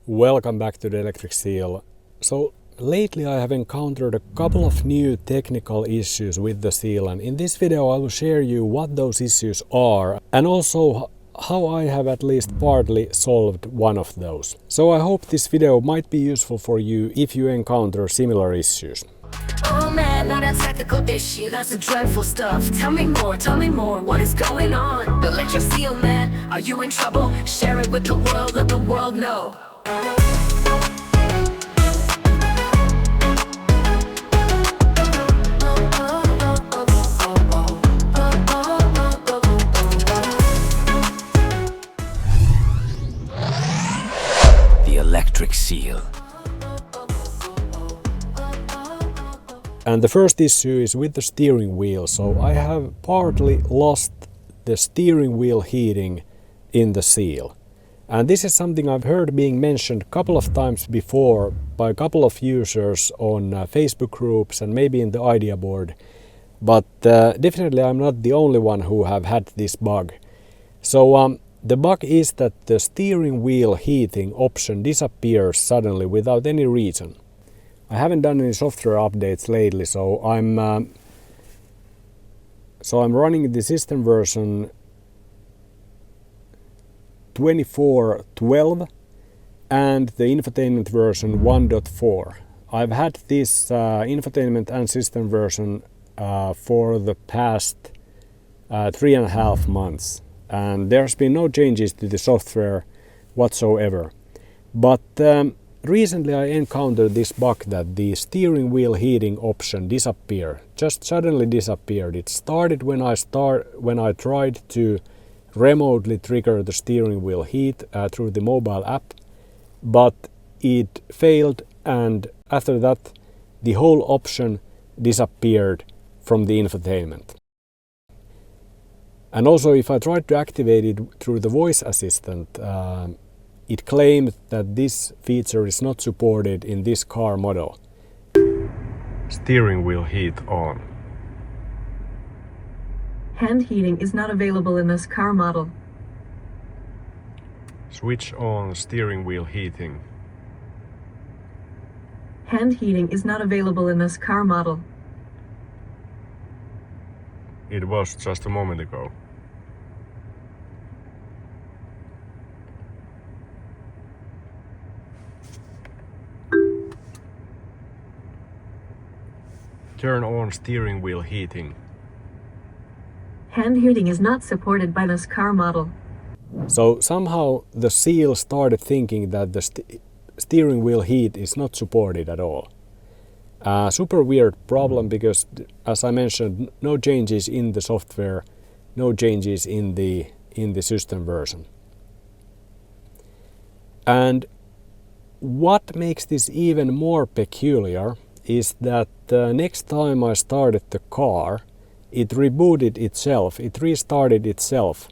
Welcome back to the Electric Seal. So lately I have encountered a couple of new technical issues with the seal, and in this video I will share you what those issues are and also how I have at least partly solved one of those. So I hope this video might be useful for you if you encounter similar issues. Oh man, not a technical issue, that's the dreadful stuff. Tell me more, what is going on? The Electric Seal, man, are you in trouble? Share it with the world, let the world know. The Electric Seal. And the first issue is with the steering wheel. So I have partly lost the steering wheel heating in the Seal. And this is something I've heard being mentioned a couple of times before by a couple of users on Facebook groups and maybe in the idea board. But definitely I'm not the only one who have had this bug. So the bug is that the steering wheel heating option disappears suddenly without any reason. I haven't done any software updates lately, so I'm running the system version 24.12 and the infotainment version 1.4. I've had this infotainment and system version for the past 3.5 months, and there's been no changes to the software whatsoever. But recently I encountered this bug that the steering wheel heating option just suddenly disappeared. It started when I tried to remotely trigger the steering wheel heat through the mobile app, but it failed, and after that the whole option disappeared from the infotainment. And also if I tried to activate it through the voice assistant, it claimed that this feature is not supported in this car model. Steering wheel heat on. Hand heating is not available in this car model. Switch on steering wheel heating. Hand heating is not available in this car model. It was just a moment ago. Turn on steering wheel heating. Hand heating is not supported by this car model. So somehow the Seal started thinking that the steering wheel heat is not supported at all. Super weird problem because, as I mentioned, no changes in the software, no changes in the system version. And what makes this even more peculiar is that next time I started the car, it rebooted itself, it restarted itself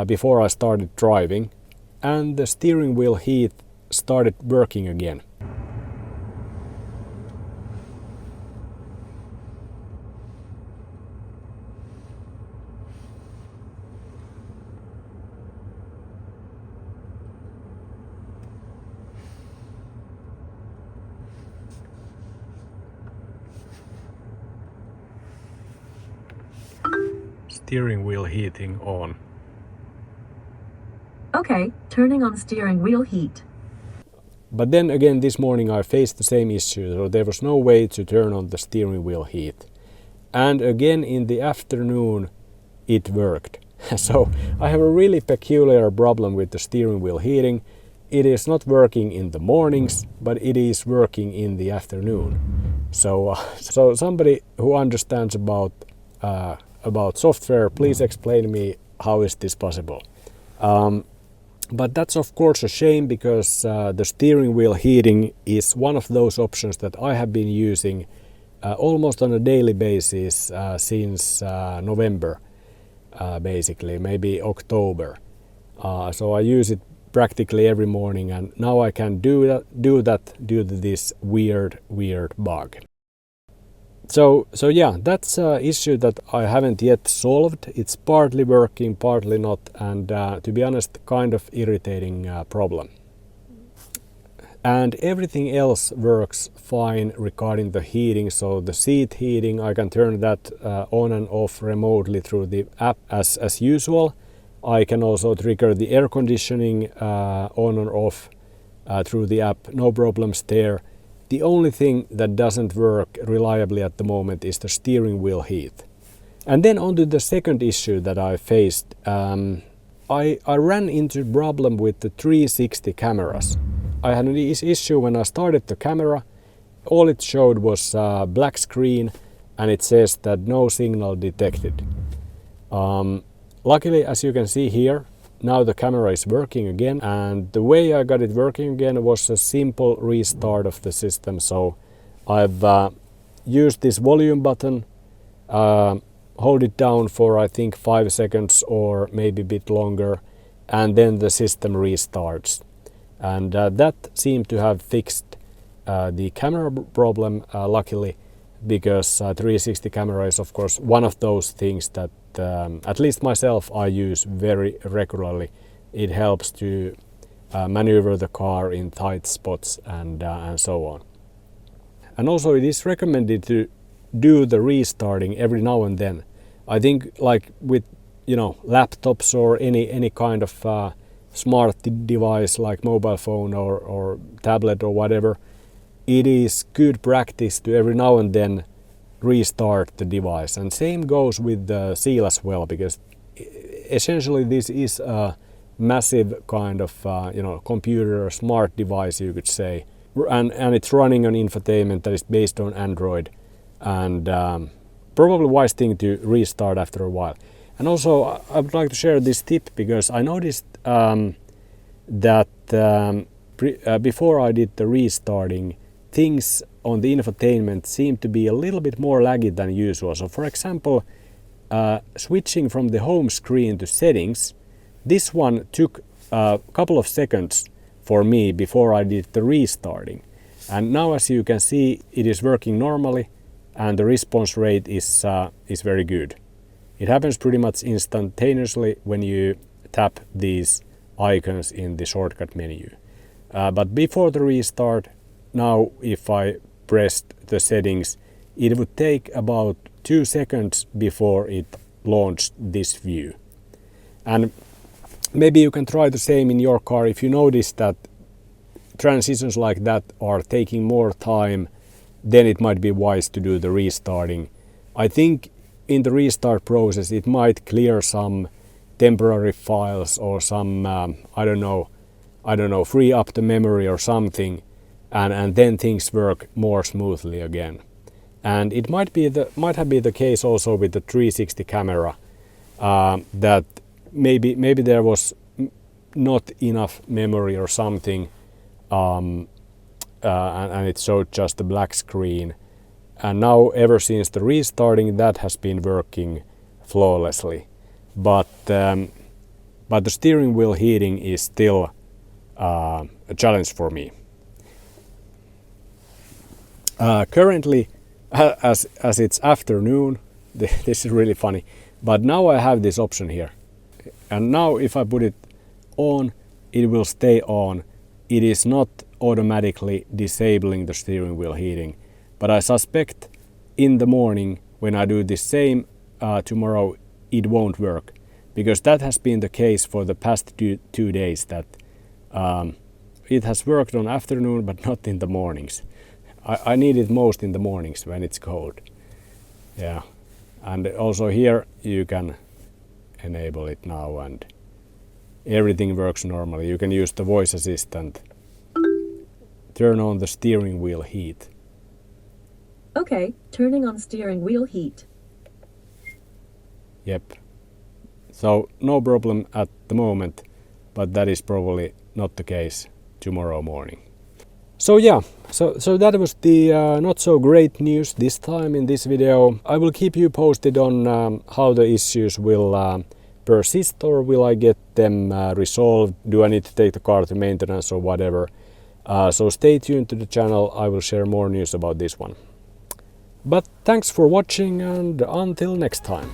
before I started driving, and the steering wheel heat started working again. Steering wheel heating on. Okay, turning on steering wheel heat. But then again this morning I faced the same issue, so there was no way to turn on the steering wheel heat. And again in the afternoon it worked. So I have a really peculiar problem with the steering wheel heating. It is not working in the mornings, but it is working in the afternoon. So somebody who understands about software, please explain me how is this possible. But that's of course a shame because the steering wheel heating is one of those options that I have been using almost on a daily basis since November, basically, maybe October. So I use it practically every morning, and now I can do that due to this weird bug. So yeah, that's an issue that I haven't yet solved. It's partly working, partly not, and to be honest, kind of irritating problem. and everything else works fine regarding the heating. So the seat heating, I can turn that on and off remotely through the app as usual. I can also trigger the air conditioning on or off through the app, no problems there. The only thing that doesn't work reliably at the moment is the steering wheel heat. And then on to the second issue that I faced. I ran into a problem with the 360 cameras. I had an issue when I started the camera. All it showed was a black screen and it says that no signal detected. Luckily, as you can see here, now the camera is working again, and the way I got it working again was a simple restart of the system. So I've used this volume button, hold it down for I think 5 seconds or maybe a bit longer, and then the system restarts. And that seemed to have fixed the camera problem, luckily, because 360 camera is of course one of those things that at least myself I use very regularly. It helps to maneuver the car in tight spots and so on. And also it is recommended to do the restarting every now and then. I think like with laptops or any kind of smart device like mobile phone or tablet or whatever, it is good practice to every now and then restart the device. And same goes with the Seal as well, because essentially this is a massive kind of computer or smart device, you could say, and it's running on infotainment that is based on Android, and probably wise thing to restart after a while. And also I would like to share this tip because I noticed that before I did the restarting, things on the infotainment seem to be a little bit more laggy than usual. So for example, switching from the home screen to settings, this one took a couple of seconds for me before I did the restarting. And now as you can see, it is working normally and the response rate is very good. It happens pretty much instantaneously when you tap these icons in the shortcut menu. But before the restart, now if I pressed the settings, it would take about 2 seconds before it launched this view. And maybe you can try the same in your car if you notice that transitions like that are taking more time, then it might be wise to do the restarting. I think in the restart process it might clear some temporary files or some I don't know, free up the memory or something, and then things work more smoothly again. And it might have been the case also with the 360 camera, that maybe there was not enough memory or something, and it showed just a black screen. And now ever since the restarting, that has been working flawlessly. But the steering wheel heating is still a challenge for me. Currently, as it's afternoon, this is really funny, but now I have this option here. And now if I put it on, it will stay on. It is not automatically disabling the steering wheel heating. But I suspect in the morning when I do the same tomorrow, it won't work. Because that has been the case for the past 2 days, that it has worked on afternoon but not in the mornings. I need it most in the mornings when it's cold. Yeah, and also here you can enable it now and everything works normally. You can use the voice assistant. Turn on the steering wheel heat. Okay, turning on steering wheel heat. Yep. So no problem at the moment, but that is probably not the case tomorrow morning. So yeah, so that was the not so great news this time in this video. I will keep you posted on how the issues will persist, or will I get them resolved? Do I need to take the car to maintenance or whatever? So stay tuned to the channel. I will share more news about this one. But thanks for watching, and until next time.